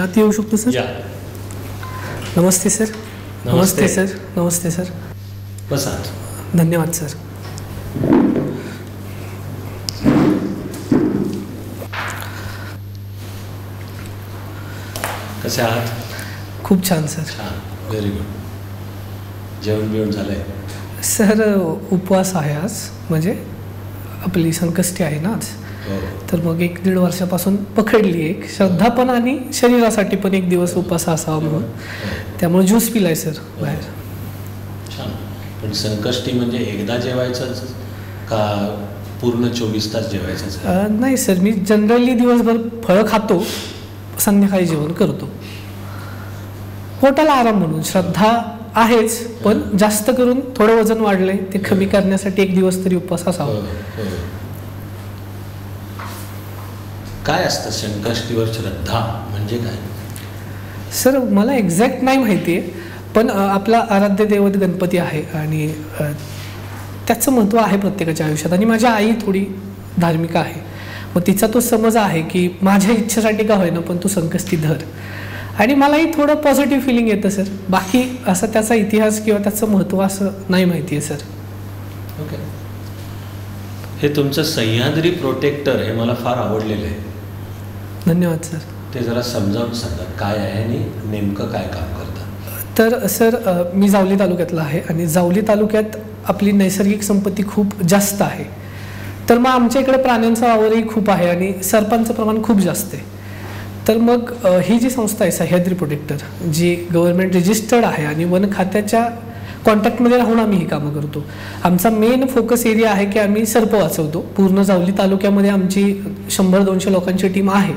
आत येऊ शकतो सर? या. नमस्ते सर. नमस्ते सर. नमस्ते सर. बसा. धन्यवाद सर. कसे आहात? खूप छान सर. छान, व्हेरी गुड. जेवण बिवण झालंय? सर उपवास आहे आज, म्हणजे आपली संकष्टी आहे ना आज. तर मग 1-1.5 वर्षापासून पकडली एक श्रद्धा पण आणि शरीरासाठी पण एक दिवस उपवास असावा म्हणून. त्यामुळे ज्यूस पिलाय सर बाहेर. छान. पण संकष्टी म्हणजे एकदा जेवायचं का पूर्ण 24 तास जेवायचं? नाही सर, मी जनरली दिवसभर फळं खातो, संध्याकाळी जेवण करतो. पोटाला आराम म्हणून. श्रद्धा आहेच, पण जास्त करून थोडं वजन वाढलंय ते कमी करण्यासाठी एक दिवस तरी उपवास असावा. काय असतं संकष्टीवर श्रद्धा म्हणजे काय? सर मला एक्झॅक्ट नाही माहिती आहे, पण आपला आराध्य दैवत गणपती आहे आणि त्याचं महत्त्व आहे प्रत्येकाच्या आयुष्यात. आणि माझी आई थोडी धार्मिक आहे, मग तिचा तो समज आहे की माझ्या इच्छेसाठी का होईना पण तू संकष्टी धर. आणि मलाही थोडं पॉझिटिव्ह फिलिंग येतं सर. बाकी असं त्याचा इतिहास किंवा त्याचं महत्त्व असं नाही माहिती आहे सर. ओके. हे तुमचं सह्याद्री प्रोटेक्टर हे मला फार आवडलेलं आहे. धन्यवाद सर. ते जरा समजावून सांगा काय आहे आणि नेमकं काय काम करतं? तर सर मी जावली तालुक्यातला आहे आणि जावली तालुक्यात आपली नैसर्गिक संपत्ती खूप जास्त आहे. तर मग आमच्या इकडे प्राण्यांचा वावरही खूप आहे आणि सर्पांचं प्रमाण खूप जास्त आहे. तर मग ही जी संस्था आहे सह्याद्री प्रोटेक्टर, जी गव्हर्नमेंट रजिस्टर्ड आहे आणि वन खात्याच्या कॉन्टॅक्टमध्ये राहून आम्ही ही कामं करतो. आमचा मेन फोकस एरिया आहे की आम्ही सर्प वाचवतो. पूर्ण जावली तालुक्यामध्ये आमची 100-200 लोकांची टीम आहे.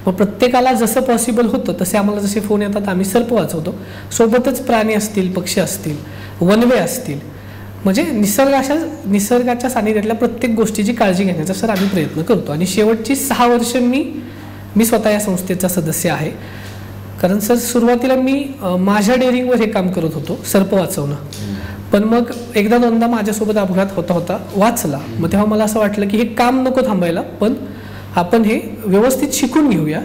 मग प्रत्येकाला जसं पॉसिबल होतं तसे आम्हाला जसे फोन येतात आम्ही सर्प वाचवतो. सोबतच प्राणी असतील, पक्षी असतील, वनवे असतील, म्हणजे निसर्गाच्या सानिध्यातल्या प्रत्येक गोष्टीची काळजी घेण्याचा सर आम्ही प्रयत्न करतो. आणि शेवटची 6 वर्ष मी स्वतः या संस्थेचा सदस्य आहे. कारण सर सुरुवातीला मी माझ्या डेअरिंगवर हे काम करत होतो, सर्प वाचवणं. पण मग 1-2दा माझ्यासोबत अपघात होता वाचला. मग तेव्हा मला असं वाटलं की हे काम नको थांबायला, पण आपण हे व्यवस्थित शिकून घेऊया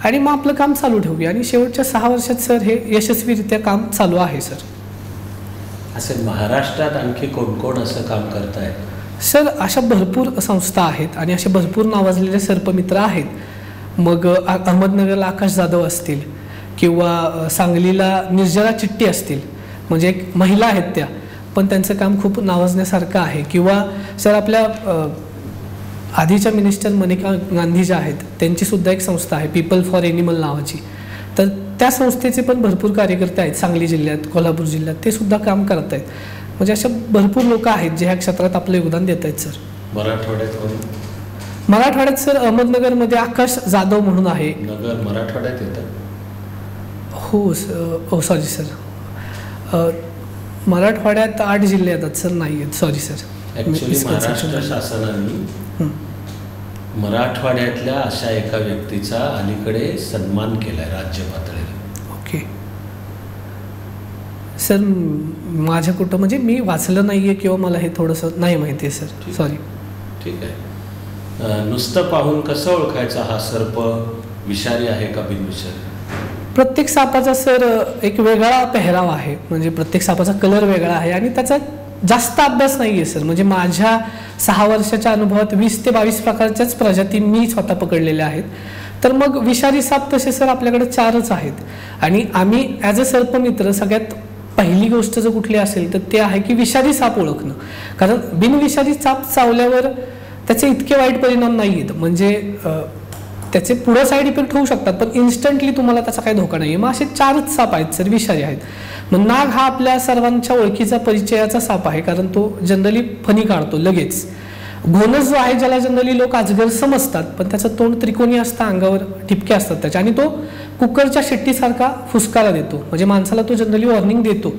आणि मग आपलं काम चालू ठेवूया. आणि शेवटच्या 6 वर्षात सर हे यशस्वीरित्या काम चालू आहे सर. असे महाराष्ट्रात आणखी कोण असं काम करताय? सर अशा भरपूर संस्था आहेत आणि असे भरपूर नावाजलेले सर्पमित्र आहेत. मग अहमदनगरला आकाश जाधव असतील किंवा सांगलीला निर्जरा चिट्टी असतील, म्हणजे एक महिला आहेत त्या, पण त्यांचं काम खूप नावाजण्यासारखं आहे. किंवा सर आपल्या आधीच्या मिनिस्टर मनेका गांधी ज्या आहेत त्यांचीसुद्धा एक संस्था आहे पीपल फॉर एनिमल नावाची. तर त्या संस्थेचे पण भरपूर कार्यकर्ते आहेत सांगली जिल्ह्यात, कोल्हापूर जिल्ह्यात, ते सुद्धा काम करत आहेत. म्हणजे अशा भरपूर लोक आहेत जे ह्या क्षेत्रात आपलं योगदान देत आहेत सर. मराठवाड्यात सर अहमदनगरमध्ये आकाश जाधव म्हणून आहे. नगर मराठवाड्यात येतं? हो सॉरी सर, मराठवाड्यात 8 जिल्हे येतात सर, नाही आहेत, सॉरी सर. ॲक्च्युली महाराष्ट्र शासनाने मराठवाड्यातल्या अशा एका व्यक्तीचा अलीकडे सन्मान केलाय राज्य पातळीवर. ओके सर, माझ्या कुठं म्हणजे मी वाचलं नाहीये किंवा मला हे थोडंसं नाही माहिती आहे सर, सॉरी. ठीक आहे. नुसतं पाहून कसं ओळखायचा हा सर्प विषारी आहे का बिनविषारी? प्रत्येक सापाचा सर एक वेगळा पेहराव आहे, म्हणजे प्रत्येक सापाचा कलर वेगळा आहे आणि त्याचा जास्त अभ्यास नाही आहे सर. म्हणजे माझ्या 6 वर्षाच्या अनुभवात 20 ते 22 प्रकारच्याच प्रजाती मी स्वतः पकडलेल्या आहेत. तर मग विषारी साप तसे सर आपल्याकडे 4च आहेत. आणि आम्ही ॲज अ सर्पमित्र सगळ्यात पहिली गोष्ट जर कुठली असेल तर ते आहे की विषारी साप ओळखणं. कारण बिनविषारी साप चावल्यावर त्याचे इतके वाईट परिणाम नाही आहेत, म्हणजे त्याचे पुढे साईड इफेक्ट होऊ शकतात पण इन्स्टंटली तुम्हाला त्याचा काही धोका नाही आहे. मग असे 4च साप आहेत सर विषारी आहेत. मग नाग हा आपल्या सर्वांच्या ओळखीचा परिचयाचा साप आहे, कारण तो जनरली फणी काढतो लगेच. घोणस जो आहे ज्याला जनरली लोक अजगर समजतात, पण त्याचं तोंड त्रिकोणी असतं, अंगावर ठिपके असतात त्याच्या, आणि तो कुकरच्या शिट्टीसारखा फुसकारा देतो, म्हणजे माणसाला तो जनरली वॉर्निंग देतो.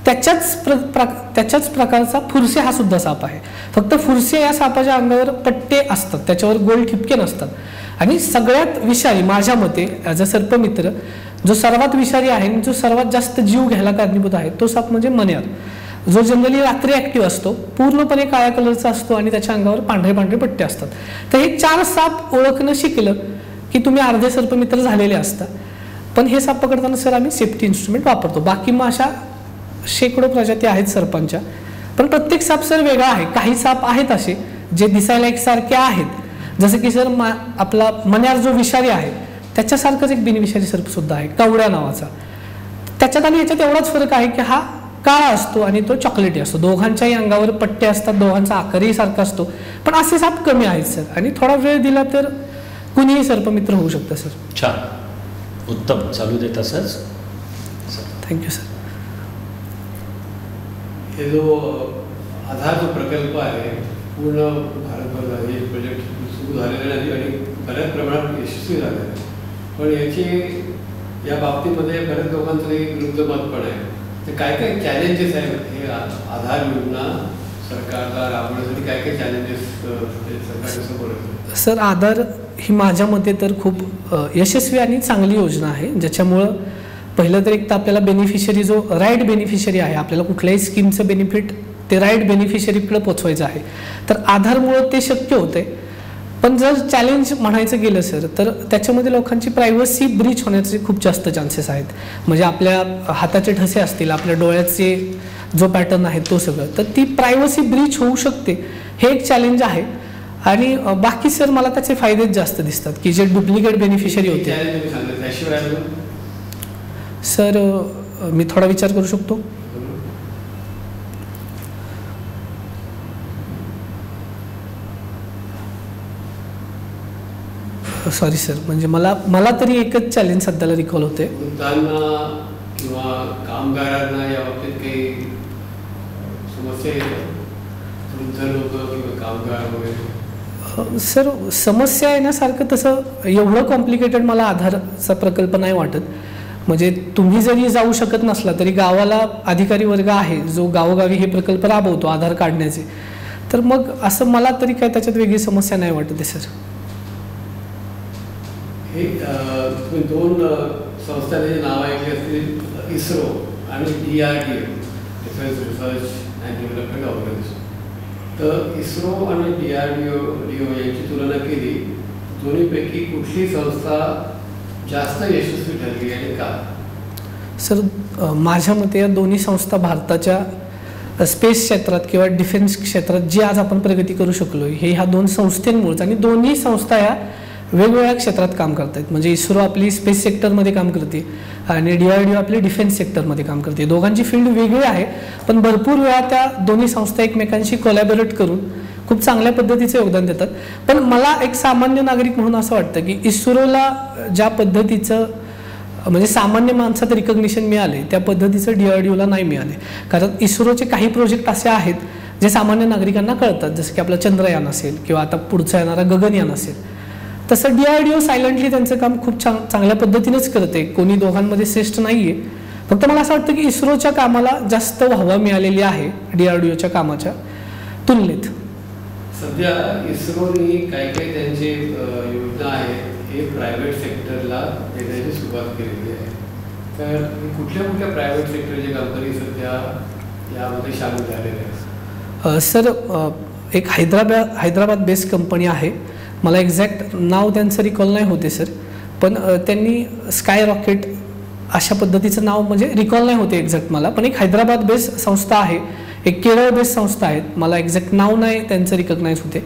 त्याच्याच प्रकारचा फुरसे हा सुद्धा साप आहे. फक्त फुरसे या सापाच्या अंगावर पट्टे असतात, त्याच्यावर गोल ठिपके नसतात. आणि सगळ्यात विषारी माझ्या मते ॲज अ सर्पमित्र जो सर्वात विषारी आहे आणि जो सर्वात जास्त जीव घ्यायला कारणीभूत आहे तो साप म्हणजे मण्यार, जो जनरली रात्री ॲक्टिव्ह असतो, पूर्णपणे काळ्या कलरचा असतो आणि त्याच्या अंगावर पांढरे पांढरे पट्टे असतात. तर हे 4 साप ओळखणं शिकलं की तुम्ही अर्धे सर्पमित्र झालेले असता. पण हे साप पकडताना सर आम्ही सेफ्टी इन्स्ट्रुमेंट वापरतो. बाकी मग अशा शेकडो प्रजाती आहेत सर्पांच्या, पण प्रत्येक साप सर वेगळा आहे. काही साप आहेत असे जे दिसायला एकसारखे आहेत, जसं की सर आपला मण्यार जो विषारी आहे त्याच्यासारखंच एक बिनविषारी सर्प सुद्धा आहे कावड्या नावाचा. त्याच्यात आणि याच्यात एवढाच फरक आहे की हा काळा असतो आणि तो चॉकलेटी असतो. दोघांच्याही अंगावर पट्टे असतात, दोघांचा आकारही सारखा असतो, पण असे साप कमी आहेत सर. आणि थोडा वेळ दिला तर कुणीही सर्पमित्र होऊ शकतं सर. छान, उत्तम, चालू दे तसंच. Thank you sir. हे जो आधार जो प्रकल्प आहे पूर्ण भारतभर हे प्रोजेक्ट सुरू झालेले नाही आणि बऱ्याच प्रमाणात यशस्वी झाले आहे. पण याची या बाबतीमध्ये बऱ्याच लोकांचं काही विरुद्ध मत पण आहे. तर काय काय चॅलेंजेस आहेत हे आधार योजना सरकारला राबवण्यासाठी? काय काय चॅलेंजेस सरकारसमोर आहेत? सर आधार ही माझ्या मते तर खूप यशस्वी आणि चांगली योजना आहे, ज्याच्यामुळं पहिलं तर एक तर आपल्याला बेनिफिशरी जो राईट बेनिफिशरी आहे, आपल्याला कुठल्याही स्कीमचं बेनिफिट ते राईट बेनिफिशरीकडे पोचवायचं आहे, तर आधारमुळं ते शक्य होते. पण जर चॅलेंज म्हणायचं गेलं सर तर त्याच्यामध्ये लोकांची प्रायव्हसी ब्रीच होण्याचे खूप जास्त चान्सेस आहेत. म्हणजे आपल्या हाताचे ठसे असतील, आपल्या डोळ्याचे जो पॅटर्न आहे तो सगळं, तर ती प्रायव्हसी ब्रीच होऊ शकते, हे एक चॅलेंज आहे. आणि बाकी सर मला त्याचे फायदेच जास्त दिसतात की जे डुप्लिकेट बेनिफिशरी होते. सर मी थोडा विचार करू शकतो. सॉरी सर, म्हणजे मला तरी एकच चॅलेंज सध्याला रिकॉल होते. किंवा कामगारांना या बाबतीत काही समस्या येतात? वृद्ध लोक किंवा कामगार वगैरे? सर समस्या येण्यासारखं तसं एवढं कॉम्प्लिकेटेड मला आधारचा प्रकल्प नाही वाटत. म्हणजे तुम्ही जरी जाऊ शकत नसला तरी गावाला अधिकारी वर्ग आहे जो गावोगावी हे प्रकल्प राबवतो आधार काढण्याचे, तर मग असं मला तरी काय त्याच्यात वेगळी समस्या नाही वाटत आहे सर. हे तुम्ही दोन संस्थांचे नाव ऐकले असतील, इस्रो आणि DRDO, defence research and development organisation. तर इस्रो आणि DRDO यांची तुलना केली, दोन्हीपैकी कुठली संस्था जास्त यशस्वी ठरली आणि का? सर माझ्या मते या दोन्ही संस्था भारताच्या स्पेस क्षेत्रात किंवा डिफेन्स क्षेत्रात जी आज आपण प्रगती करू शकलो हे ह्या दोन संस्थांमुळेच. आणि दोन्ही संस्था ह्या वेगवेगळ्या क्षेत्रात काम करत आहेत. म्हणजे इस्रो आपली स्पेस सेक्टरमध्ये काम करते आणि DRDO आपली डिफेन्स सेक्टरमध्ये काम करते. दोघांची फील्ड वेगळी आहे, पण भरपूर वेळा त्या दोन्ही संस्था एकमेकांशी कोलॅबोरेट करून खूप चांगल्या पद्धतीचं योगदान देतात. पण मला एक सामान्य नागरिक म्हणून असं वाटतं की इस्रोला ज्या पद्धतीचं म्हणजे सामान्य माणसात रिकग्निशन मिळाले त्या पद्धतीचं DRDOला नाही मिळाले. कारण इस्रोचे काही प्रोजेक्ट असे आहेत जे सामान्य नागरिकांना कळतात, जसं की आपलं चंद्रयान असेल किंवा आता पुढचा येणारा गगनयान असेल. तसं DRDO सायलेंटली त्यांचं काम खूप चांगल्या पद्धतीनेच करते. कोणी दोघांमध्ये श्रेष्ठ नाही आहे. फक्त मला असं वाटतं की इस्रोच्या कामाला जास्त वाहवा मिळालेली आहे DRDOच्या कामाच्या तुलनेत. सध्या इस्रोने काही काही त्यांची योजना आहेत हे प्रायव्हेट सेक्टरला देण्याची सुरुवात केलेली आहे. तर कुठल्या कुठल्या प्रायव्हेट सेक्टरच्या कंपनी सध्या यामध्ये सामील झालेल्या आहेत? सर एक हैदराबाद बेस्ड कंपनी आहे, मला एक्झॅक्ट नाव त्यांचं रिकॉल नाही होते सर, पण त्यांनी स्काय रॉकेट अशा पद्धतीचं नाव म्हणजे रिकॉल नाही होते एक्झॅक्ट मला, पण एक हैदराबाद बेस्ड संस्था आहे, एक केरळ बेस्ड संस्था आहेत, मला एक्झॅक्ट नाव नाही त्यांचं रिकग्नाइज होते.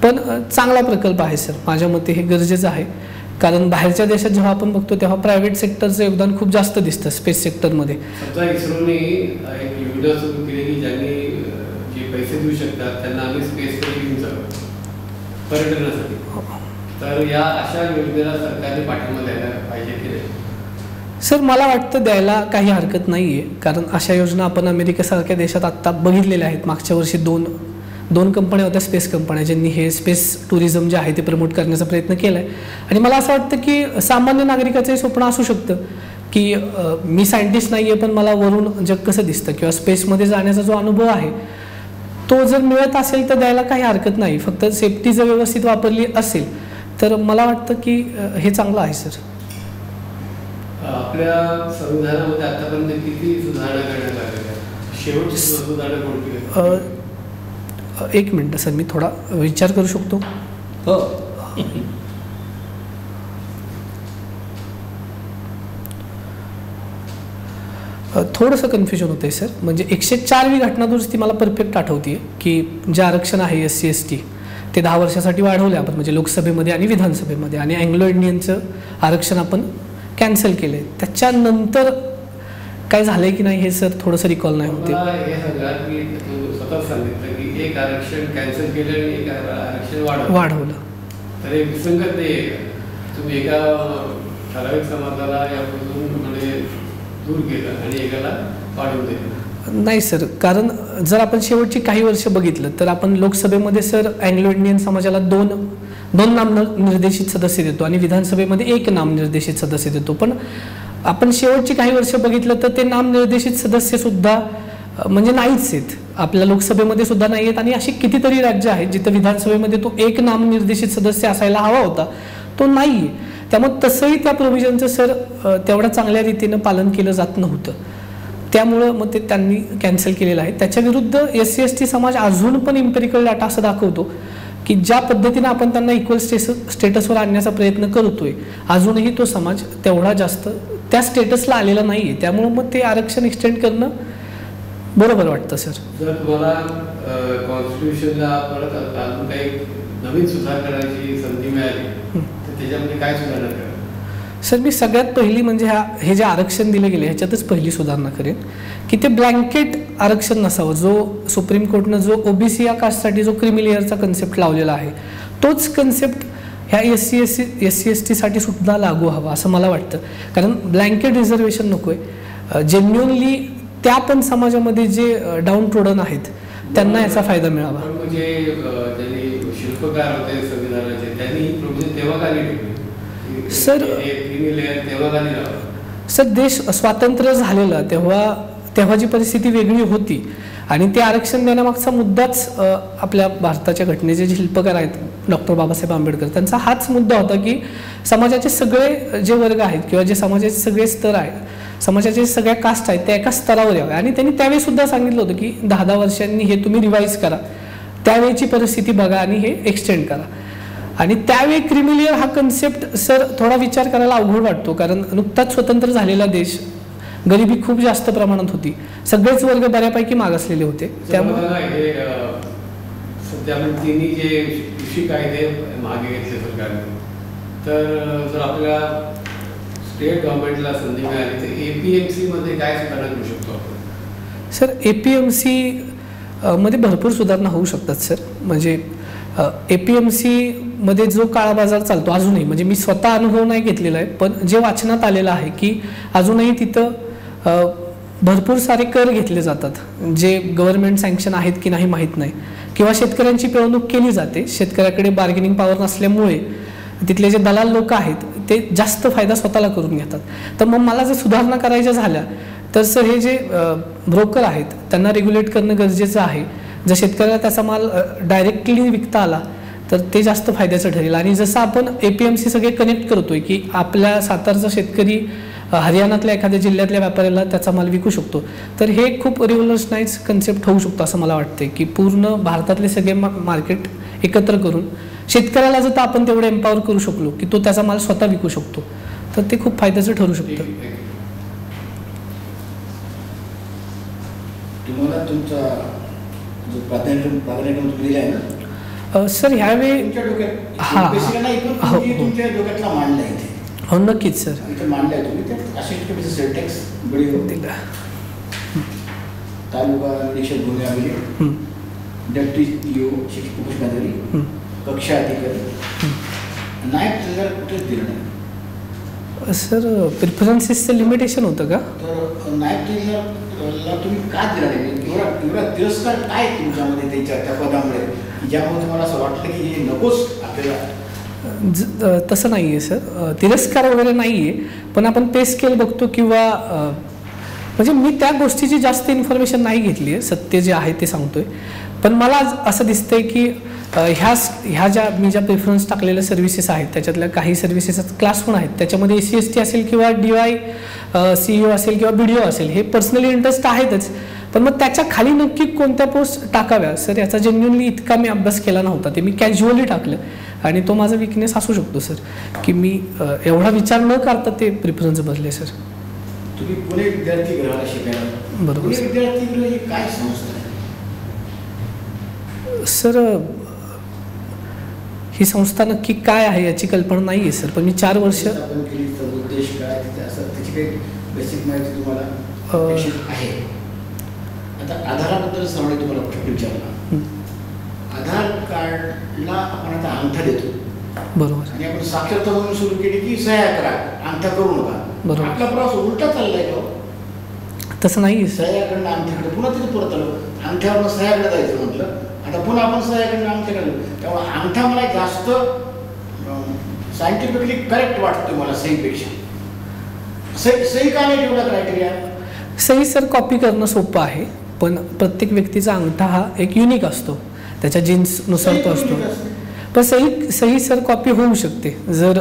पण चांगला प्रकल्प आहे सर, माझ्या मते हे गरजेचं आहे. कारण बाहेरच्या देशात जेव्हा आपण बघतो तेव्हा प्रायव्हेट सेक्टरचं योगदान खूप जास्त दिसतं स्पेस सेक्टरमध्ये. सध्या इस्रोने एक योजना सुरू केली की ज्यांनी जे पैसे देऊ शकतात त्यांना आम्ही स्पेसमध्ये घेऊन जाऊ पर्यटनासाठी. तर या अशा योजनेला सरकारने पाठिंबा द्यायला पाहिजे की नाही? सर मला वाटतं द्यायला काही हरकत नाही आहे. कारण अशा योजना आपण अमेरिकेसारख्या देशात आत्ता बघितलेल्या आहेत. मागच्या वर्षी दोन कंपन्या होत्या स्पेस कंपन्या ज्यांनी हे स्पेस टुरिझम जे आहे ते प्रमोट करण्याचा प्रयत्न केला आहे. आणि मला असं वाटतं की सामान्य नागरिकाचंही स्वप्न असू शकतं की मी सायंटिस्ट नाही आहे पण मला वरून जग कसं दिसतं किंवा स्पेसमध्ये जाण्याचा जो अनुभव आहे तो जर मिळत असेल तर द्यायला काही हरकत नाही. फक्त सेफ्टी जर व्यवस्थित वापरली असेल तर मला वाटतं की हे चांगलं आहे सर. आपल्या संविधानामध्ये आतापर्यंत किती सुधारणा करण्यात आलेल्या आहेत? शेवटची सुधारणा कोणती आहे? एक मिनटं सर, मी थोडा विचार करू शकतो. हो थोडंसं कन्फ्युजन होतं आहे सर. म्हणजे 104वी घटना दुरुस्ती मला परफेक्ट आठवते की जे आरक्षण आहे SC ST ते 10 वर्षासाठी वाढवले आपण, म्हणजे लोकसभेमध्ये आणि विधानसभेमध्ये, आणि अँग्लो इंडियनचं आरक्षण आपण कॅन्सल केले. त्याच्यानंतर काय झालंय की नाही हे सर थोडंसं रिकॉल नाही होते. हे सांगा की तू स्वतःच सांगितलं की एक आरक्षण कॅन्सल केलं आणि एक आरक्षण वाढवलं, तर एक विसंगत नाही आहे का? तुम्ही एका ठराविक समाजाला यापासून म्हणजे दूर केलं आणि एकाला वाढवून दिलं. नाही सर, कारण जर आपण शेवटची काही वर्ष बघितलं तर आपण लोकसभेमध्ये सर अँग्लो इंडियन समाजाला दोन नामनिर्देशित सदस्य देतो आणि विधानसभेमध्ये 1 नामनिर्देशित सदस्य देतो. पण आपण शेवटची काही वर्ष बघितलं तर ते नामनिर्देशित सदस्य सुद्धा म्हणजे नाहीच आहेत, आपल्या लोकसभेमध्ये सुद्धा नाही आहेत, आणि अशी कितीतरी राज्य आहेत जिथं विधानसभेमध्ये तो 1 नामनिर्देशित सदस्य असायला हवा होता, तो नाही आहे. त्यामुळे तसंही त्या प्रोव्हिजनचं सर तेवढ्या चांगल्या रीतीनं पालन केलं जात नव्हतं. त्यामुळं मग ते त्यांनी कॅन्सल केलेलं आहे. त्याच्या विरुद्ध SC ST समाज अजून पण इम्पेरिकल डाटा असं दाखवतो की ज्या पद्धतीनं आपण त्यांना इक्वल स्टेटसवर आणण्याचा प्रयत्न करतोय, अजूनही तो समाज तेवढा जास्त त्या स्टेटसला आलेला नाही आहे. त्यामुळं मग ते आरक्षण एक्सटेंड करणं बरोबर वाटतं सर. जर तुम्हाला कॉन्स्टिट्यूशनला परत अजून काही नवीन सुधार करायची संधी मिळाली तर त्याच्यामध्ये काय सुधारणा करा? सर मी सगळ्यात पहिली म्हणजे हे जे आरक्षण दिले गेले ह्याच्यातच पहिली सुधारणा करेन की ते ब्लँकेट आरक्षण नसावं. जो सुप्रीम कोर्टनं जो OBC या कास्टसाठी जो क्रिमिलेअरचा कन्सेप्ट लावलेला आहे तोच कन्सेप्ट ह्या SC ST साठी सुद्धा लागू हवा असं मला वाटतं. कारण ब्लँकेट रिझर्वेशन नको आहे, जेन्युअनली त्या पण समाजामध्ये जे डाऊन ट्रोडन आहेत त्यांना याचा फायदा मिळावा. म्हणजे ज्यांनी शिल्पकार होते संविधानाचे त्यांनी प्रोव्हिजन तेव्हा का नाही ठेवली सर? तेव्हा का नाही लावलं सर? देश स्वातंत्र्य झालेला तेव्हा जी परिस्थिती वेगळी होती आणि ते आरक्षण देण्यामागचा मुद्दाच आपल्या भारताच्या घटनेचे जे शिल्पकार आहेत डॉक्टर बाबासाहेब आंबेडकर त्यांचा हाच मुद्दा होता की समाजाचे सगळे जे वर्ग आहेत किंवा जे समाजाचे सगळे स्तर आहेत, समाजाचे सगळ्या कास्ट आहेत त्या एका स्तरावर याव्या. आणि त्यांनी त्यावेळी सुद्धा सांगितलं होतं की 10-10 वर्षांनी हे तुम्ही रिवाईज करा, त्यावेळीची परिस्थिती बघा आणि हे एक्सटेंड करा. आणि त्यावेळी क्रिमिलेअर हा कन्सेप्ट सर थोडा विचार करायला अवघड वाटतो, कारण नुकताच स्वतंत्र झालेला देश, गरिबी खूप जास्त प्रमाणात होती, सगळेच वर्ग बऱ्यापैकी मागासलेले होते. त्यामुळे सध्या आपण तिन्ही जे कृषी कायदे मागे घेतले सरकारने, तर जर आपल्याला स्टेट गव्हर्नमेंटला संधी मिळाली तर APMC मध्ये काय सुधारणा करू शकतो आपण? सर APMC मध्ये भरपूर सुधारणा होऊ शकतात सर. म्हणजे APMC मध्ये जो काळा बाजार चालतो अजूनही, म्हणजे मी स्वतः अनुभव नाही घेतलेला आहे, पण जे वाचनात आलेलं आहे की अजूनही तिथं भरपूर सारे कर घेतले जातात जे गव्हर्नमेंट सँक्शन आहेत की नाही माहीत नाही, किंवा शेतकऱ्यांची पिळवणूक केली जाते. शेतकऱ्याकडे बार्गेनिंग पॉवर नसल्यामुळे तिथले जे दलाल लोक आहेत ते जास्त फायदा स्वतःला करून घेतात. तर मग मला जर सुधारणा करायच्या झाल्या तर सर हे जे ब्रोकर आहेत त्यांना रेग्युलेट करणं गरजेचं आहे. जर शेतकऱ्याला त्याचा माल डायरेक्टली विकता आला तर ते जास्त फायद्याचं ठरेल. आणि जसं आपण APMC सगळे कनेक्ट करतोय की आपल्या सातारचा शेतकरी हरियाणातल्या एखाद्या जिल्ह्यातल्या व्यापाऱ्याला त्याचा माल विकू शकतो, तर हे खूप रिव्होल्युशनाइज कन्सेप्ट होऊ शकतो असं मला वाटतंय की पूर्ण भारतातले सगळे मार्केट एकत्र करून शेतकऱ्याला जर आपण तेवढं एम्पॉवर करू शकलो की तो त्याचा माल स्वतः विकू शकतो तर ते खूप फायद्याचं ठरू शकतं. तुम्हाला तुमचा जो प्राधान्यक्रम दिला आहे ना सर ह्यावेळी तुमच्या डोक्यात तुमच्या डोक्यातला मांडला इथे? हो नक्कीच सर, इथे मांडलाय तुम्ही ते असे सेंटेक्स बडी दिला. तालुका निरीक्षक भूमी डेप्टी EO शिक्षक कक्षा अधिकारी नायब तहसीलदार कुठेच दिलं नाही सर. प्रिफरन्सेसचं लिमिटेशन होतं का? तर नायब तहसीलदारला तुम्ही का दिला नाही? एवढा तिरस्कार काय तुमच्यामध्ये त्याच्या त्या पदामुळे ज्यामुळे तुम्हाला असं वाटलं की हे नकोच आपल्याला? तसं नाही आहे सर, तिरस्कार वगैरे नाही आहे, पण आपण पे स्केल बघतो किंवा म्हणजे मी त्या गोष्टीची जास्त इन्फॉर्मेशन नाही घेतली आहे, सत्य जे आहे ते सांगतोय. पण मला असं दिसतंय की ह्या मी ज्या प्रेफरन्स टाकलेल्या सर्व्हिसेस आहेत त्याच्यातल्या काही सर्व्हिसेस क्लास 1 आहेत, त्याच्यामध्ये SC ST असेल किंवा DY CEO असेल किंवा BDO असेल, हे पर्सनली इंटरेस्ट आहेतच. पण मग त्याच्या खाली नक्की कोणत्या पोस्ट टाकाव्या सर याचा जेन्युअनली इतका मी अभ्यास केला नव्हता, ते मी कॅज्युअली टाकलं आणि तो माझा विकनेस असू शकतो सर की मी एवढा विचार न करता ते प्रिफरन्स बदलले सर. तुम्ही पुणे विद्यार्थी गृहाला शिकायला, बरोबर. पुणे विद्यार्थी गृह ही काय संस्था आहे? सर ही संस्था नक्की काय आहे याची कल्पना नाही आहे सर, पण मी 4 वर्ष आपण केली तर उद्देश काय असं त्याची काही बेसिक माहिती तुम्हाला अपेक्षित आहे? आता आधाराबद्दल सरांनी तुम्हाला प्रश्न विचारला. आधार कार्डला आपण आता अंगठा देतो, बरोबर, आणि आपण साक्षरता म्हणून सुरू केली की सह्या करा, अंगठा करू नका. बरोबर. आपला प्रवास उलटा चाललाय का? तसं नाही आहे सर. सह्याकडनं अंगठ्याकडे पुन्हा तिथे परत आलो, अंगठ्यावरनं सह्याकडे जायचं म्हटलं, आता पुन्हा आपण सह्याकडनं अंगठ्याकडे. त्यामुळे अंगठा मला जास्त सायंटिफिकली करेक्ट वाटतो मला सहीपेक्षा. सही का नाही ठेवला क्रायटेरिया? सही सर कॉपी करणं सोपं आहे, पण प्रत्येक व्यक्तीचा अंगठा हा एक युनिक असतो, त्याच्या जीन्सनुसार तो असतो. पण सही सर कॉपी होऊ शकते. जर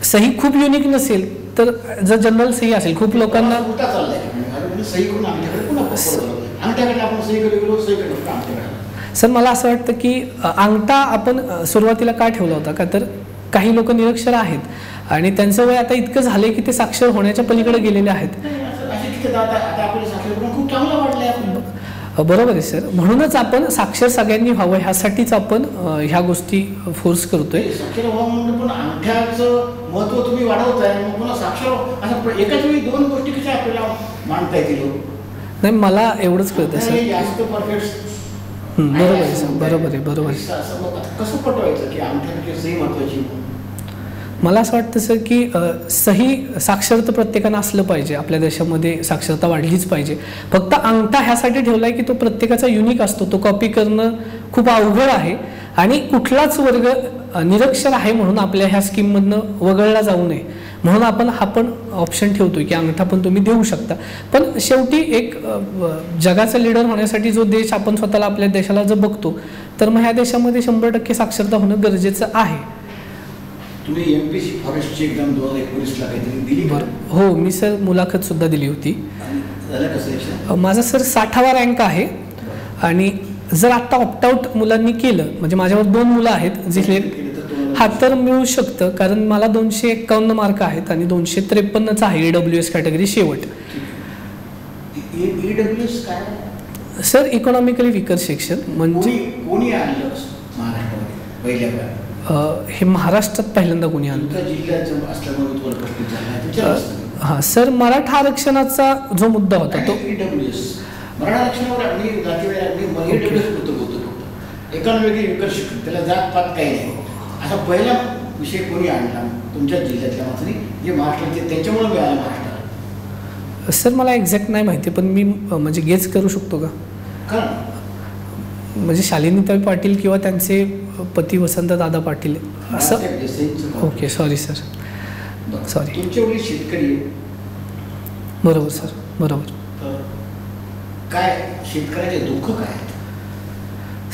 सही खूप युनिक नसेल तर, जर जनरल सही असेल, खूप लोकांना उलटा चाललाय सही करून अंगठ्याकडे पुन्हा अंगठ्याकडे आपण सहीकडे गेलो, सहीकडे अंगठ्याकडे. सर मला असं वाटतं की अंगठा आपण सुरुवातीला का ठेवला होता का, तर काही लोक निरक्षर आहेत आणि त्यांचं वय आता इतकं झालंय की ते साक्षर होण्याच्या पलीकडे गेलेले आहेत. खूप चांगलं वाटलंय. बरोबर आहे सर, म्हणूनच आपण साक्षर सगळ्यांनी व्हावं ह्यासाठीच आपण ह्या गोष्टी फोर्स करतोय. साक्षर व्हावं म्हणजे पण अंगठ्याचं महत्व तुम्ही वाढवताय, मग पुन्हा साक्षर असं एकाच वेळी 2 गोष्टी कशा आपल्याला मांडता येतील? नाही मला एवढंच कळतं सर. जास्त परफेक्ट. बरोबर आहे सर, बरोबर आहे, बरोबर आहे. कसं पटवायचं की अंगठ्यापेक्षा सही महत्वाची? मला असं वाटतं सर की सही साक्षर तर प्रत्येकानं असलं पाहिजे, आपल्या देशामध्ये साक्षरता वाढलीच पाहिजे. फक्त अंगठा ह्यासाठी ठेवला आहे की तो प्रत्येकाचा युनिक असतो, तो कॉपी करणं खूप अवघड आहे आणि कुठलाच वर्ग निरक्षर आहे म्हणून आपल्या ह्या स्कीममधनं वगळला जाऊ नये म्हणून आपण हा पण ऑप्शन ठेवतोय की अंगठा पण तुम्ही देऊ शकता. पण शेवटी एक जगाचा लीडर होण्यासाठी जो देश आपण स्वतःला आपल्या देशाला जर बघतो तर मग ह्या देशामध्ये 100% साक्षरता होणं गरजेचं आहे. तुम्ही MPSC फॉरेस्टची एक्झाम 2019ला काहीतरी दिली? बरं, हो मी सर मुलाखत सुद्धा दिली होती. झालं का सिलेक्शन? माझा सर 60वा रँक आहे आणि जर आता ऑप्टआउट मुलांनी केलं म्हणजे माझ्यावर 2 मुलं आहेत जे हा तर मिळू शकतं, कारण मला 251 मार्क आहेत आणि 253च आहे EWS कॅटेगरी शेवट. EWS काय सर? Economically weaker section. म्हणजे कोणी आणलं महाराष्ट्रामध्ये पहिल्या? हे महाराष्ट्रात पहिल्यांदा कोणी आणलं? हां सर, मराठा आरक्षणाचा जो मुद्दा होता तो मराठा आरक्षणावर इकॉनॉमिकली विकर शिक्षण, त्याला जात पात काही नाही, असा पहिला विषय कोणी आणला तुमच्या जिल्ह्यातल्या मात्र जे महाराष्ट्राचे त्याच्यामुळे मिळालं महाराष्ट्राला? सर मला एक्झॅक्ट नाही माहिती, पण मी म्हणजे गेस करू शकतो का? म्हणजे शालिनीताई पाटील किंवा त्यांचे पती वसंतदादा पाटील असं? Okay, sorry sir, sorry. तुमच्याकडे शेतकरी? बरोबर सर, बरोबर. काय शेतकऱ्याचे दुःख काय?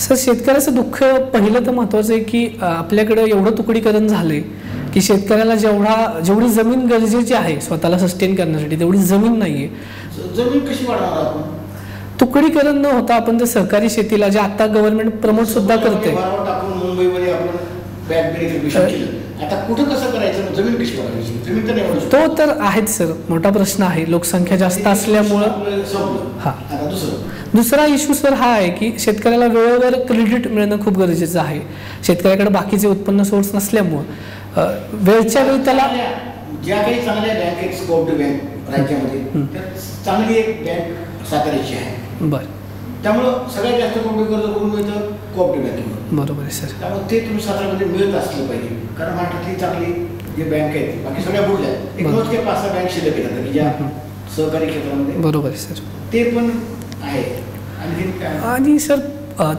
सर शेतकऱ्याचं दुःख पहिलं तर महत्त्वाचं आहे की आपल्याकडं एवढं तुकडीकरण झालंय की शेतकऱ्याला जेवढी जमीन गरजेची आहे स्वतःला सस्टेन करण्यासाठी तेवढी जमीन नाहीये. जमीन कशी वाढवणार आपण? तुकडीकरण न होता आपण जर सहकारी शेतीला जे आता गव्हर्नमेंट प्रमोट सुद्धा करते, मुंबईमध्ये आपण आता कुठं कसं करायचं, जमीन कशी वाढवायची? जमीन तर नाही, तो तर आहेच सर, मोठा प्रश्न आहे लोकसंख्या जास्त असल्यामुळं. हा दुसरा इश्यू सर हा आहे की शेतकऱ्याला वेळेवर क्रेडिट मिळणं खूप गरजेचं आहे. शेतकऱ्याकडे बाकीचे उत्पन्न सोर्स नसल्यामुळं वेळच्या वेळी त्याला ज्या काही चांगल्या बँक आहेत, कोऑपरेटिव्ह बँक राज्यामध्ये चांगली एक बँक साताऱ्याची आहे. बरं, त्यामुळं सगळ्यात जास्त कोणतं कर्ज करून मिळतं कोऑपरेटिव्ह बँकेमध्ये. बरोबर आहे सर. त्यामुळे ते तुम्ही साताऱ्यामध्ये मिळत असलं पाहिजे, कारण महाराष्ट्रातली चांगली जे बँक आहेत बाकी सगळ्या बुडल्या, एक 5-6 बँक शिल्लक येतात की ज्या सहकारी क्षेत्रामध्ये. बरोबर आहे सर, ते पण आहे. आणि सर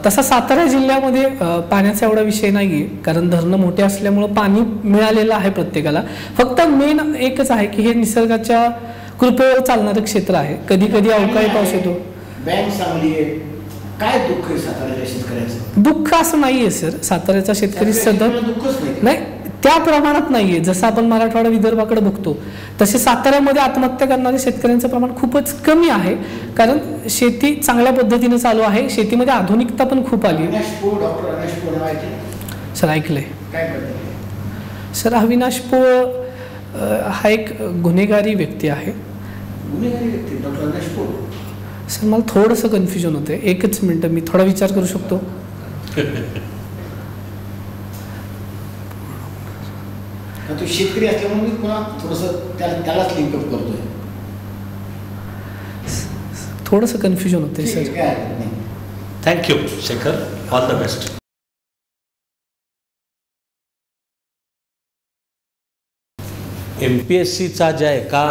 तसा सातारा जिल्ह्यामध्ये पाण्याचा एवढा विषय नाही आहे, कारण धरणं मोठे असल्यामुळं पाणी मिळालेलं आहे प्रत्येकाला. फक्त मेन एकच आहे की हे निसर्गाच्या कृपेवर चालणारं क्षेत्र आहे. कधी कधी अवकाळी पाऊस येतो. बँक चांगली आहे, काय दुःख आहे साताऱ्याच्या शेतकऱ्याचं? दुःख असं नाहीये सर, साताऱ्याचा शेतकरी सतत दुःखच नाही त्या प्रमाणात नाहीये. जसं आपण मराठवाडा विदर्भाकडे बघतो तसे साताऱ्यामध्ये आत्महत्या करणाऱ्या शेतकऱ्यांचं प्रमाण खूपच कमी आहे, कारण शेती चांगल्या पद्धतीने चालू आहे, शेतीमध्ये आधुनिकता पण खूप आली. सर ऐकलंय सर, अविनाश पोळ हा एक गुन्हेगारी व्यक्ती आहे. गुन्हेगारी व्यक्ती डॉक्टर अविनाश पोळ. सर मला थोडंसं कन्फ्युजन होतं, एकच मिनटं मी थोडा विचार करू शकतो. तो शेतकरी असल्यामुळे मी पुन्हा थोडंसं त्यालाच लिंकअप करतोय. थोडंसं कन्फ्युजन होते सर. काय हरकत नाही. Thank you Shekhar, all the best. MPSCचा ज्या एका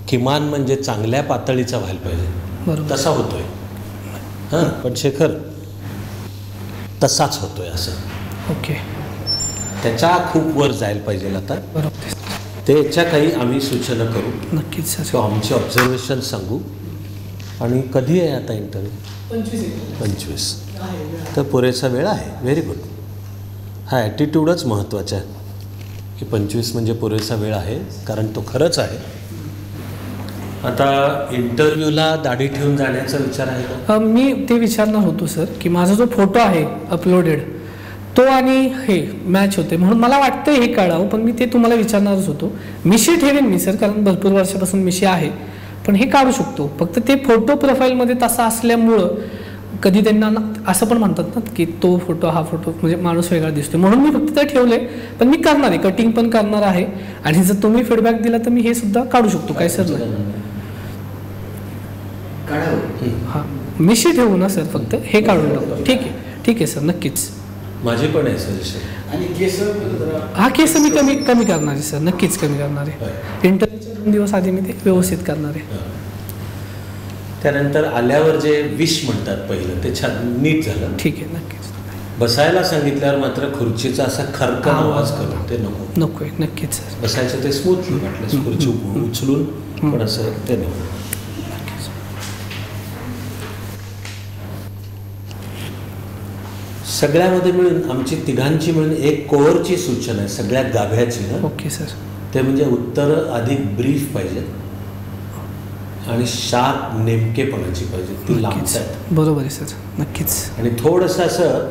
किमान म्हणजे चांगल्या पातळीचा व्हायला पाहिजे बरोबर तसा होतोय. हां, पण शेखर तसाच होतोय असं. ओके, त्याच्या खूप वर जायला पाहिजे. आता बरोबर त्याच्या काही आम्ही सूचना करू, नक्कीच सर. किंवा आमचे ऑब्झर्वेशन सांगू. आणि कधी आहे आता इंटरव्ह्यू? 25. तर पुरेसा वेळ आहे. Very good. हा ॲटिट्यूडच महत्त्वाचा आहे की 25 म्हणजे पुरेसा वेळ आहे, कारण तो खरंच आहे. आता इंटरव्ह्यूला दाढी ठेवून जाण्याचा विचार आहे का? मी ते विचारणार होतो सर की माझा जो फोटो आहे अपलोडेड तो आणि हे मॅच होते, म्हणून मला वाटतं हे काढावं, पण मी ते तुम्हाला विचारणारच होतो. मिशी ठेवेन मी सर, कारण भरपूर वर्षापासून मिशी आहे, पण हे काढू शकतो. फक्त ते फोटो प्रोफाईलमध्ये तसा असल्यामुळं कधी त्यांना असं पण म्हणतात ना की तो फोटो हा फोटो म्हणजे माणूस वेगळा दिसतो, म्हणून मी फक्त ते ठेवले. पण मी करणार आहे, कटिंग पण करणार आहे. आणि जर तुम्ही फीडबॅक दिला तर मी हे सुद्धा काढू शकतो. काय सर? नाही हां, मिशी ठेवू ना सर, फक्त हे काढून टाकतो. ठीक आहे, ठीक आहे सर, नक्कीच. माझे पण आहे सजेशन. आणि केस हा केस मी कमी करणार आहे सर, नक्कीच कमी करणार आहे. इंटरव्ह्यूच्या 2 दिवस आधी मी ते व्यवस्थित करणार आहे. त्यानंतर आल्यावर जे विश म्हणतात पहिलं ते छान नीट झालं. ठीक आहे, नक्कीच. बसायला सांगितल्यावर मात्र खुर्चीचा असा खरकन आवाज करून ते नको आहे. नक्कीच सर. बसायचं ते स्मूथली वाटलं, खुर्ची उचलून, पण असं ते नको. सगळ्यामध्ये मिळून आमची तिघांची मिळून एक कोअरची सूचना आहे, सगळ्यात गाभ्याची ना. Okay sir. ते म्हणजे उत्तरं अधिक ब्रीफ पाहिजे आणि शार्प नेमकेपणाची पाहिजे. ती लांबतात. बरोबर आहे सर, नक्कीच. आणि थोडंसं असं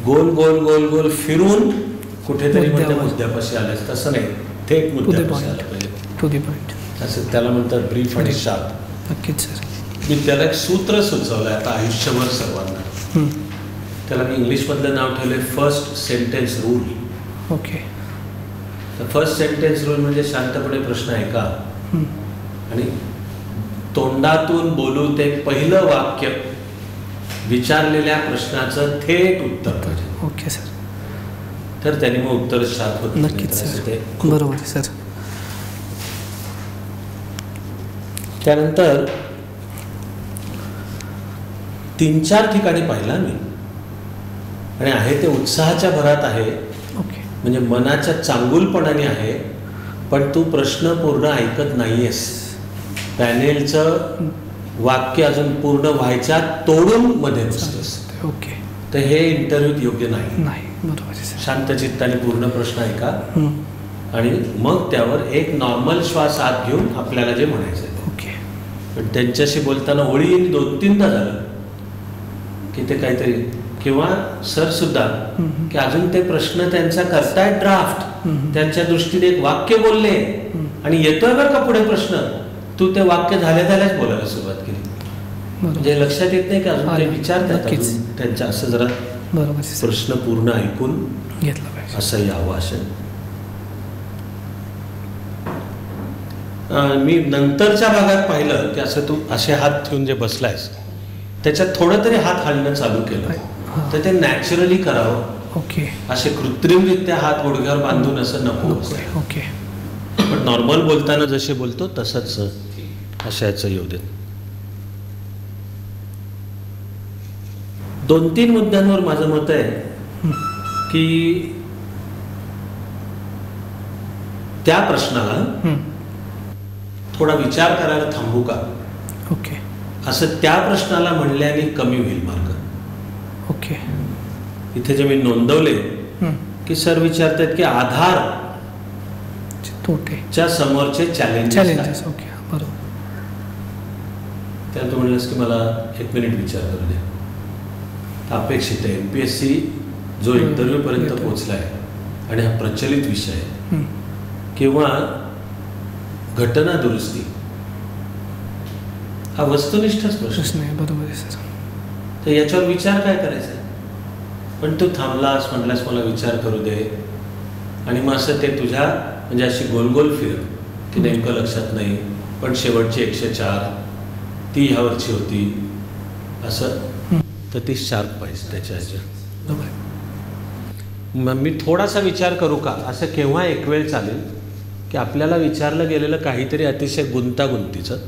गोल गोल गोल गोल फिरून कुठेतरी मुद्द्यापाशी आल्यास तसं नाही, थेट मुद्द्यापाशी आलं पाहिजे. टू दी पॉईंट असं त्याला म्हणतात ब्रीफ आणि शार्प. नक्कीच सर. मी त्याला एक सूत्र सुचवलं आहे आता आयुष्यभर सर्वांना. त्याला मी इंग्लिशमधलं नाव ठेवलं फर्स्ट सेंटेन्स रूल. ओके. तर फर्स्ट सेंटेन्स रूल म्हणजे शांतपणे प्रश्न ऐका आणि तोंडातून बोलू ते पहिलं वाक्य विचारलेल्या प्रश्नाचं थेट उत्तर पाहिजे. Okay sir. तर त्याने मग उत्तर शार्प होतं. नक्कीच सर, बरोबर आहे सर. त्यानंतर 3-4 ठिकाणी पाहिला मी आणि आहे ते उत्साहाच्या भरात आहे. ओके. म्हणजे मनाच्या चांगुलपणाने आहे, पण तू प्रश्न पूर्ण ऐकत नाहीयेस. पॅनेलचं वाक्य अजून पूर्ण व्हायच्या तोडून मध्ये बसतोस. ओके. तर हे इंटरव्ह्यूत योग्य नाही. बरोबर आहे सर. शांत चित्ताने पूर्ण प्रश्न ऐका आणि मग त्यावर एक नॉर्मल श्वास आत घेऊन आपल्याला जे म्हणायचं. ओके. पण त्यांच्याशी बोलताना ओळी 2-3दा झालं की ते काहीतरी, किंवा सर सुद्धा की अजून ते प्रश्न त्यांचा करतायत ड्राफ्ट, त्यांच्या दृष्टीने एक वाक्य बोलले आणि येतोय बरं का पुढे प्रश्न, तू ते वाक्य झाल्याच बोलायला सुरुवात केली. म्हणजे लक्षात येत नाही की अजून ते विचारतात त्यांच्या, असं जरा प्रश्न पूर्ण ऐकून घेतला पाहिजे असं यावं. असं मी नंतरच्या भागात पाहिलं की असं तू असे हात ठेवून जे बसलायस त्याच्यात थोडं तरी हात हलणं चालू केलं, तर ते नॅचरली करावं. ओके. असे कृत्रिमरित्या हात गुडघ्यावर बांधून असं नको. ओके. पण नॉर्मल बोलताना जसे बोलतो तसंच अशाचं येऊ देत. 2-3 मुद्द्यांवर माझं मत आहे की त्या प्रश्नाला थोडा विचार करायला थांबू का. ओके. असं त्या प्रश्नाला म्हणल्याने कमी होईल मार्क. ओके. इथे जे मी नोंदवले की सर विचारतात की आधार तोटेच्या समोरचे चॅलेंजेस. ओके, बरोबर. त्याला तू म्हणलंस की मला 1 मिनिट विचार करू दे. अपेक्षित आहे MPSC जो इंटरव्ह्यू पर्यंत पोहोचलाय आणि हा प्रचलित विषय आहे, किंवा घटना दुरुस्ती हा वस्तुनिष्ठच प्रश्न आहे. बरोबर आहे सर. तर याच्यावर विचार काय करायचा आहे. पण तू थांबलास, म्हणलास मला विचार करू दे, आणि मग असं ते तुझ्या म्हणजे अशी गोल गोल फिरत की नेमकं लक्षात नाही, पण शेवटची 104 ती ह्यावरची होती असं. तर ती शार्प पाहिजे त्याच्या ह्याच्यात. मग मी थोडासा विचार करू का असं केव्हा एक वेळ चालेल की आपल्याला विचारलं गेलेलं काहीतरी अतिशय गुंतागुंतीचं,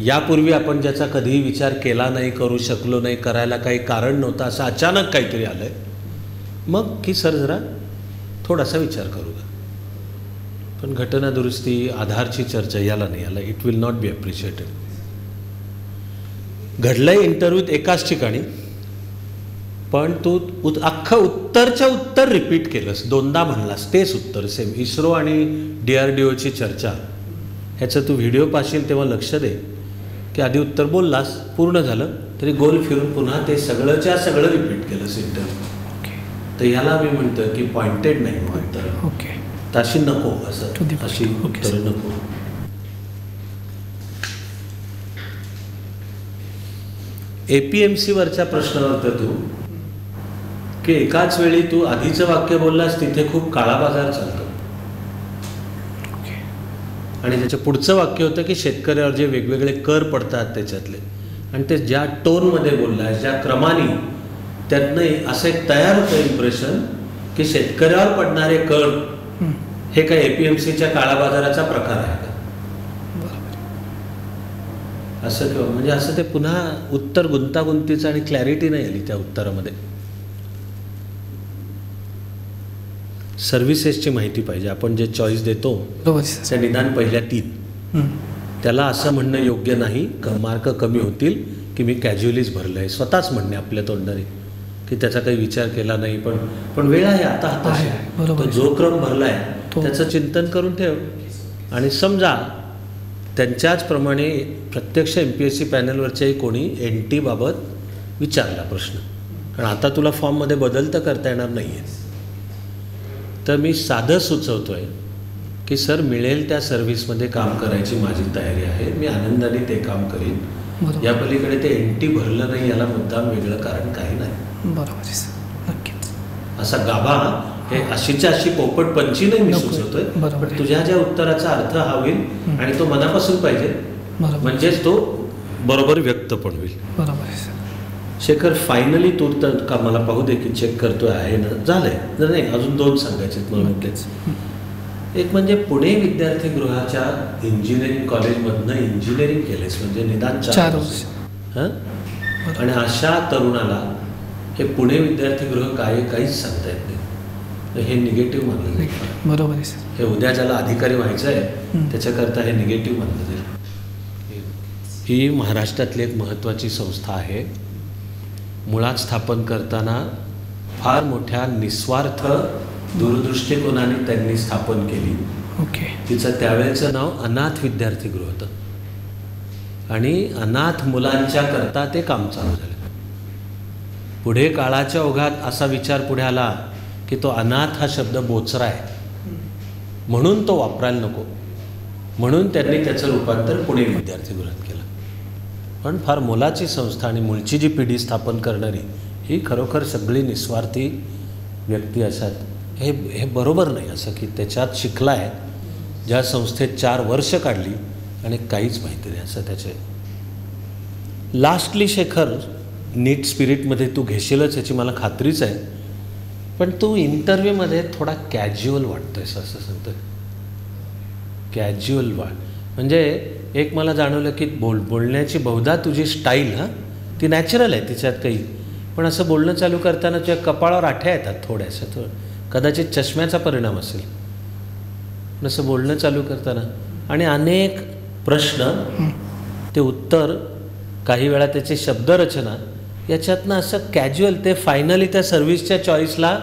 यापूर्वी आपण ज्याचा कधीही विचार केला नाही, करू शकलो नाही, करायला काही कारण नव्हतं, असं अचानक काहीतरी आलं आहे, मग की सर जरा थोडासा विचार करू का. पण घटना दुरुस्ती, आधारची चर्चा याला नाही, याला it will not be appreciated. घडलंय इंटरव्ह्यूत एकाच ठिकाणी, पण तू अख्खं उत्तरच्या उत्तर रिपीट केलंस, दोनदा म्हणलास तेच उत्तर सेम. इस्रो आणि DRDOची चर्चा ह्याचं तू व्हिडिओ पाहशील तेव्हा लक्ष दे की आधी उत्तर बोललास, पूर्ण झालं तरी गोल फिरून पुन्हा ते सगळंच्या सगळं रिपीट केलंस इंटरव्ह्यू. तर याला मी म्हणतो की पॉइंटेड नाही उत्तर. ओके. तशी नको, असं अशी उत्तरं नको. APMC वरच्या प्रश्नावर तर तू की एकाच वेळी तू आधीचं वाक्य बोललास तिथे खूप काळा बाजार चालतो, आणि त्याचं पुढचं वाक्य होतं की शेतकऱ्यावर जे वेगवेगळे कर पडतात त्याच्यातले, आणि ते ज्या टोनमध्ये बोललाय, ज्या क्रमाने, त्यातनं असं एक तयार होतं इम्प्रेशन की शेतकऱ्यावर पडणारे कर हे काय APMCच्या काळा बाजाराचा प्रकार आहे का, असं किंवा म्हणजे असं ते पुन्हा उत्तर गुंतागुंतीचं आणि क्लॅरिटी नाही आली त्या उत्तरामध्ये. सर्व्हिसेसची माहिती पाहिजे. आपण जे चॉईस देतो त्या निदान पहिल्या 3 त्याला असं म्हणणं योग्य नाही मार्क कमी होतील की मी कॅज्युअलीच भरलं आहे. स्वतःच म्हणणे आपल्या तोंडाने की त्याचा काही विचार केला नाही, पण वेळ आहे आता हाताशी. तो जो क्रम भरला आहे त्याचं चिंतन करून ठेव, आणि समजा त्यांच्याचप्रमाणे प्रत्यक्ष MPSC पॅनलवरच्याही कोणी NT बाबत विचारला प्रश्न, कारण आता तुला फॉर्ममध्ये बदल तर करता येणार नाही आहे. तर मी साधं सुचवतो आहे की सर मिळेल त्या सर्व्हिसमध्ये काम करायची माझी तयारी आहे, मी आनंदाने ते काम करीन. या पलीकडे ते NT भरलं नाही याला मुद्दाम वेगळं कारण काही नाही. बरोबर आहे सर, नक्कीच. असा गाभा हे अशीच्या अशी पोपट पंची नाही मी सुचवतोय, पण तुझ्या ज्या उत्तराचा अर्थ हा होईल आणि तो मनापासून पाहिजे, म्हणजेच तो बरोबर व्यक्त पण होईल. बरोबर आहे सर. शेखर, फायनली तू तर का मला पाहू दे की चेक करतोय आहे ना, झालंय जर नाही अजून 2 सांगायचे मला म्हटलेच. एक म्हणजे पुणे विद्यार्थीगृहाच्या इंजिनिअरिंग कॉलेजमधनं इंजिनिअरिंग केलेस म्हणजे निदान 4 वर्ष. हां, आणि अशा तरुणाला हे पुणे विद्यार्थीगृह काहीच सांगता येत नाही, हे निगेटिव्ह मानलं जाईल. बरोबर आहे सर. हे उद्या ज्याला अधिकारी व्हायचं आहे त्याच्याकरता हे निगेटिव्ह मानलं जाईल. ही महाराष्ट्रातली एक महत्त्वाची संस्था आहे. मुळात स्थापन करताना फार मोठ्या निस्वार्थ दूरदृष्टिकोनाने त्यांनी स्थापन केली. ओके. तिचं त्यावेळेचं नाव अनाथ विद्यार्थीगृह होतं, आणि अनाथ मुलांच्या करता ते काम चालू झालं. पुढे काळाच्या ओघात असा विचार पुढे आला की तो अनाथ हा शब्द बोचरा आहे, म्हणून तो वापरायला नको, म्हणून त्यांनी त्याचं रूपांतर पुणे विद्यार्थीगृहात केलं. पण फार मोलाची संस्था आणि मूळची जी पिढी स्थापन करणारी ही खरोखर सगळी निस्वार्थी व्यक्ती असतात. हे बरोबर नाही असं की त्याच्यात शिकला आहे, ज्या संस्थेत 4 वर्ष काढली आणि काहीच माहिती नाही असं त्याचे. लास्टली शेखर, नीट स्पिरिटमध्ये तू घेशीलच याची मला खात्रीच आहे, पण तू इंटरव्ह्यूमध्ये थोडा कॅज्युअल वाटतोयस असं सांगतोय. कॅज्युअल म्हणजे एक मला जाणवलं की बोलण्याची बहुधा तुझी स्टाईल ती नॅचरल आहे, तिच्यात काही, पण असं बोलणं चालू करताना तुझ्या कपाळावर आठ्या येतात थोड्याशा, कदाचित चष्म्याचा परिणाम असेल. असं बोलणं चालू करताना आणि अनेक प्रश्न, ते उत्तर, काही वेळा त्याची शब्दरचना, याच्यातनं असं कॅज्युअल ते फायनली त्या सर्व्हिसच्या चॉईसला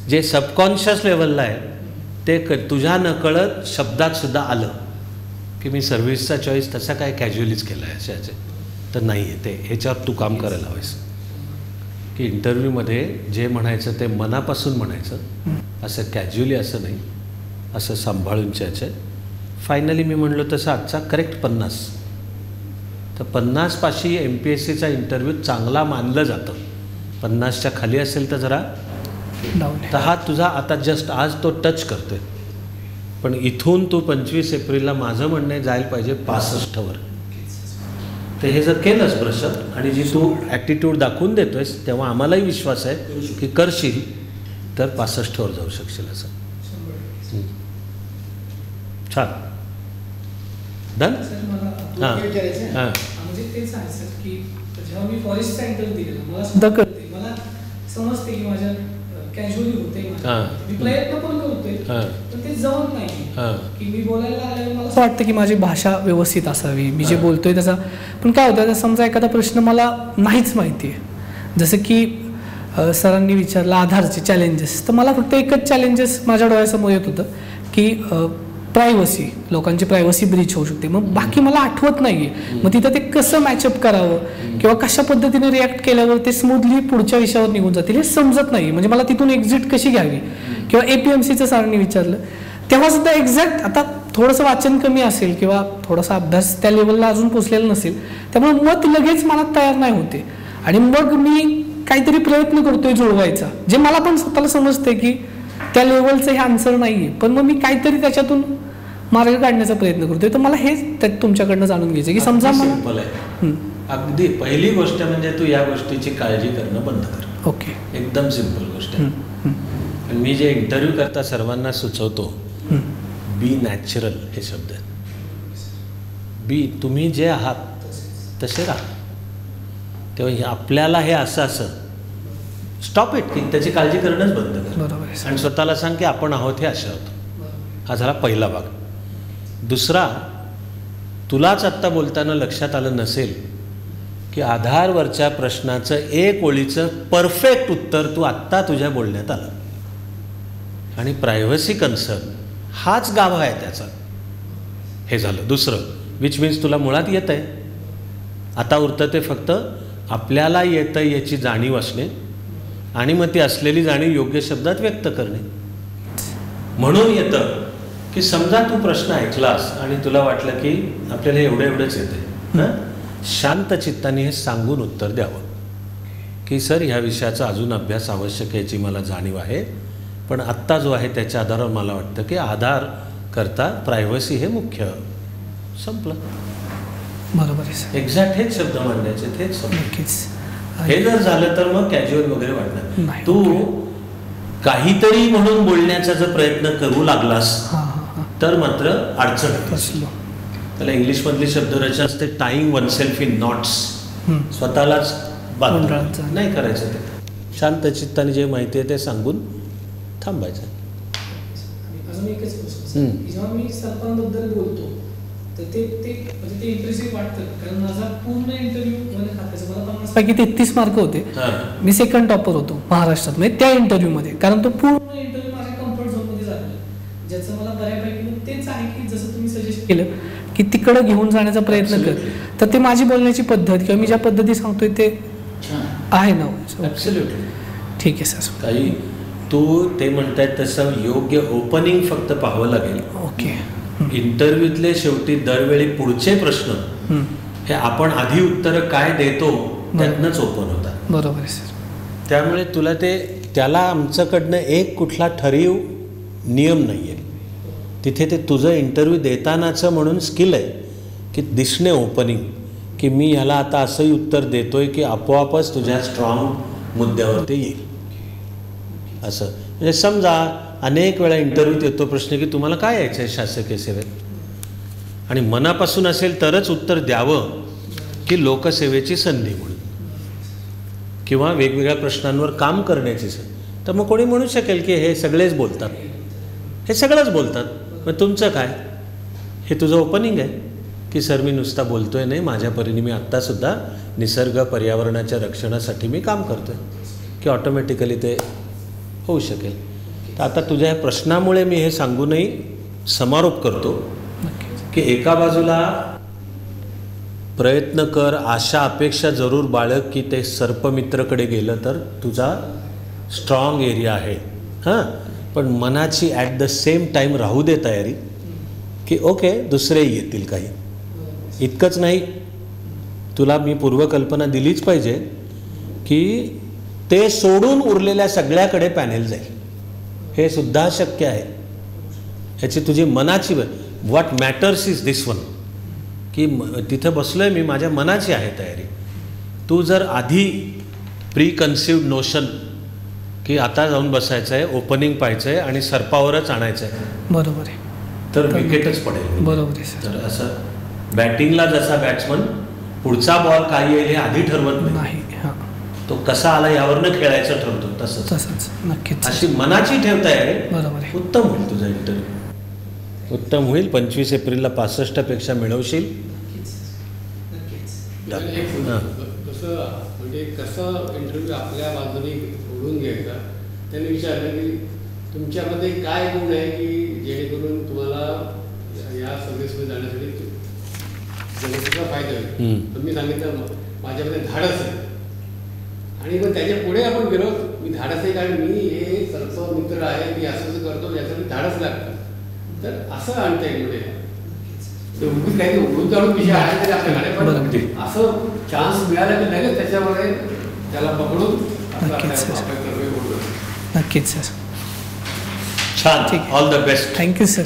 जे सबकॉन्शियस लेवलला आहे ते तुझ्या नकळत शब्दातसुद्धा आलं की मी सर्व्हिसचा चॉईस तसा काय कॅज्युअलीच केला आहे अशाचे. तर नाही आहे ते, ह्याच्यावर तू काम करायला हवंस की इंटरव्ह्यूमध्ये जे म्हणायचं ते मनापासून म्हणायचं, असं कॅज्युअली असं नाही, असं सांभाळूनच्या ह्याचे फायनली मी म्हणलो तसं आजचा करेक्ट 50. तर 50 पाशी MPSCचा इंटरव्ह्यू चांगला मानलं जातं. 50च्या खाली असेल तर जरा डाऊन. तर हा तुझा आता जस्ट आज तो टच करतोय. पण इथून तू 25 एप्रिलला माझं म्हणणं आहे जायला पाहिजे 65वर. तर हे जर केलंस ब्रशअप आणि जी तू ॲटिट्यूड दाखवून देतोयस तेव्हा आम्हालाही विश्वास आहे की करशील तर 65वर जाऊ शकशील असं. छान. डन. हां हां म्हणजे तेच आहे सर की जेव्हा मी फॉरेस्टचा इंटरव्ह्यू दिलेला मला सुद्धा कळते, मला समजते की माझ्या कॅज्युअली होते, मी प्रयत्न पण करतोय पण ते जमत नाही की मी बोलायला आल्यावर मला असं वाटतं की माझी भाषा व्यवस्थित असावी, मी जे बोलतोय त्याचा. पण काय होतं समजा एखादा प्रश्न मला नाहीच माहिती आहे, जसं की सरांनी विचारलं आधारचे चॅलेंजेस, तर मला फक्त एकच चॅलेंजेस माझ्या डोळ्यासमोर येत होतं की प्रायव्हसी, लोकांची प्रायव्हसी ब्रीच होऊ शकते. मग बाकी मला आठवत नाही आहे. मग तिथं ते कसं मॅचअप करावं किंवा कशा पद्धतीने रिॲक्ट केल्यावर ते स्मूथली पुढच्या विषयावर निघून जातील हे समजत नाही. म्हणजे मला तिथून एक्झिट कशी घ्यावी. किंवा APMCचं सरांनी विचारलं तेव्हा सुद्धा एक्झॅक्ट आता थोडंसं वाचन कमी असेल किंवा थोडासा अभ्यास त्या लेवलला अजून पोचलेला नसेल, त्यामुळे मत लगेच मनात तयार नाही होते आणि मग मी काहीतरी प्रयत्न करतोय जुळवायचा, जे मला पण स्वतःला समजते की त्या लेवलचं हे आन्सर नाही आहे, पण मग मी काहीतरी त्याच्यातून मार्ग काढण्याचा प्रयत्न करतोय. तर मला हेच त्यात तुमच्याकडनं जाणून घ्यायचं की समजा सिंपल आहे. अगदी पहिली गोष्ट म्हणजे तू या गोष्टीची काळजी करणं बंद कर. ओके. एकदम सिंपल गोष्ट आहे. आणि मी जे इंटरव्ह्यू करता सर्वांना सुचवतो बी नॅचरल हे शब्द. तुम्ही जे आहात तसे राहा. तेव्हा आपल्याला हे असं स्टॉप इट, की त्याची काळजी करणंच बंद कर. बरोबर. आणि स्वतःला सांग की आपण आहोत हे असे आहोत. हा झाला पहिला भाग. दुसरा, तुलाच आत्ता बोलताना लक्षात आलं नसेल की आधारवरच्या प्रश्नाचं एक ओळीचं परफेक्ट उत्तर तू आत्ता तुझ्या बोलण्यात आलं. आणि प्रायव्हसी कन्सर्न हाच गाभा आहे त्याचा. हे झालं दुसरं, विच मीन्स तुला मुळात येत आहे. आता उरतं ते फक्त आपल्याला येतं याची जाणीव असणे आणि मग ती असलेली जाणीव योग्य शब्दात व्यक्त करणे. म्हणून येतं की समजा तू प्रश्न ऐकलास आणि तुला वाटलं की आपल्याला एवढंच येते, शांत चित्ताने हे सांगून उत्तर द्यावं की सर ह्या विषयाचा अजून अभ्यास आवश्यक याची मला जाणीव आहे, पण आत्ता जो आहे त्याच्या आधारावर मला वाटतं की आधार करता प्रायव्हसी हे मुख्य. संपलं. बरोबर आहे. एक्झॅक्ट हेच शब्द मांडायचे, तेच शब्द. नक्कीच. हे जर झालं तर मग कॅज्युअल वगैरे वाटणार. नाही. तू काहीतरी म्हणून बोलण्याचा जर प्रयत्न करू लागलास तर मात्र अडचण होते. त्याला इंग्लिशमधली शब्दरचना असते टाईंग वनसेल्फ इन नॉट्स. स्वतःलाच बांधून नाही करायचं. ते शांत चित्ताने जे माहिती आहे ते सांगून थांबायचं. अजून एकच प्रश्न, जेव्हा मी सरपंचबद्दल बोलतो तर ते म्हणजे ते इम्प्रेसिव्ह वाटतं, कारण माझा पूर्ण इंटरव्ह्यू मध्ये खात्याचा मला 50 पैकी 33 मार्क होते. मी सेकंड टॉपर होतो महाराष्ट्रात म्हणजे त्या इंटरव्ह्यूमध्ये, कारण तो पूर्ण इंटरव्ह्यू माझ्या कम्फर्ट झोनमध्ये झालेला, ज्याचं मला बऱ्यापैकी तेच आहे की जसं तुम्ही सजेस्ट केलं की तिकडं घेऊन जाण्याचा प्रयत्न कर. तर ते माझी बोलण्याची पद्धत किंवा मी ज्या पद्धती सांगतोय ते आहे ना. ॲब्सोल्युटली ठीक आहे सर. काही तू ते म्हणतायत तसं योग्य ओपनिंग फक्त पाहावं लागेल. ओके. इंटरव्ह्यूतले शेवटी दरवेळी पुढचे प्रश्न हे आपण आधी उत्तर काय देतो त्यातनंच ओपन होतात. बरोबर आहे सर. त्यामुळे तुला ते त्याला आमच्याकडनं एक कुठला ठरीव नियम नाही आहे. तिथे ते तुझं इंटरव्ह्यू देतानाचं म्हणून स्किल आहे की दिसणे ओपनिंग, की मी ह्याला आता असंही उत्तर देतोय की आपोआपच तुझ्या स्ट्रॉंग मुद्द्यावर ते येईल. असं म्हणजे समजा अनेक वेळा इंटरव्ह्यूत येतो प्रश्न की तुम्हाला काय यायचं आहे शासकीय सेवेत, आणि मनापासून असेल तरच उत्तर द्यावं की लोकसेवेची संधी म्हणून किंवा वेगवेगळ्या प्रश्नांवर काम करण्याची संधी. तर मग कोणी म्हणू शकेल की हे सगळेच बोलतात, हे सगळंच बोलतात, मग तुमचं काय? हे तुझं ओपनिंग आहे की सर मी नुसता बोलतोय नाही, माझ्या परीने मी आत्तासुद्धा निसर्ग पर्यावरणाच्या रक्षणासाठी मी काम करतोय, की ऑटोमॅटिकली ते होऊ शकेल. तर आता तुझ्या ह्या प्रश्नामुळे मी हे सांगूनही समारोप करतो की एका बाजूला प्रयत्न कर, आशा अपेक्षा जरूर बाळग की ते सर्पमित्रकडे गेलं तर तुझा स्ट्रॉंग एरिया आहे. हां, पण मनाची ॲट द सेम टाईम राहू दे तयारी की ओके दुसरेही येतील काही. इतकंच नाही, तुला मी पूर्वकल्पना दिलीच पाहिजे की ते सोडून उरलेल्या सगळ्याकडे पॅनेल जाईल. हे सुद्धा शक्य आहे. ह्याची तुझी मनाची what matters is this one, की तिथं बसलोय मी, माझ्या मनाची आहे तयारी. तू जर आधी प्री कन्सिव्ड नोशन की आता जाऊन बसायचं आहे, ओपनिंग पाहायचं आहे आणि सरपावरच आणायचं आहे, बरोबर आहे, तर विकेटच पडेल. बरोबर आहे सर. तर असं बॅटिंगला जसा बॅट्समन पुढचा बॉल काय येईल हे आधी ठरवत नाही, हां, तो कसा आला यावरनं खेळायचं ठरवतो. तसंच नक्कीच अशी मनाची ठेव तयारी, बरोबर आहे. उत्तम होईल तुझा इंटरव्ह्यू, उत्तम होईल. 25 एप्रिलला 65पेक्षा मिळवशील. कसं म्हणजे कसं इंटरव्ह्यू आपल्या बाजूने ओढून घ्यायचा. त्यांनी विचारलं की तुमच्यामध्ये काय गुण आहे की जेणेकरून तुम्हाला या सर्व्हिसमध्ये जाण्यासाठी त्याचा फायदा होईल. तर मी सांगितलं माझ्यामध्ये धाडस आहे. आणि मग त्याच्या पुढे आपण गेलो, मी धाडस आहे कारण मी हे सर्व मित्र आहे, मी असं करतो यासाठी धाडस लागतं. तर असं आणता येईल म्हणजे उगीच काही उघडून जाणून विषय आहे तरी आपल्याकडे, पण असं चान्स मिळाला की लगेच त्याच्यामध्ये त्याला पकडून नक्कीच सर. छान. All the best. Thank you sir.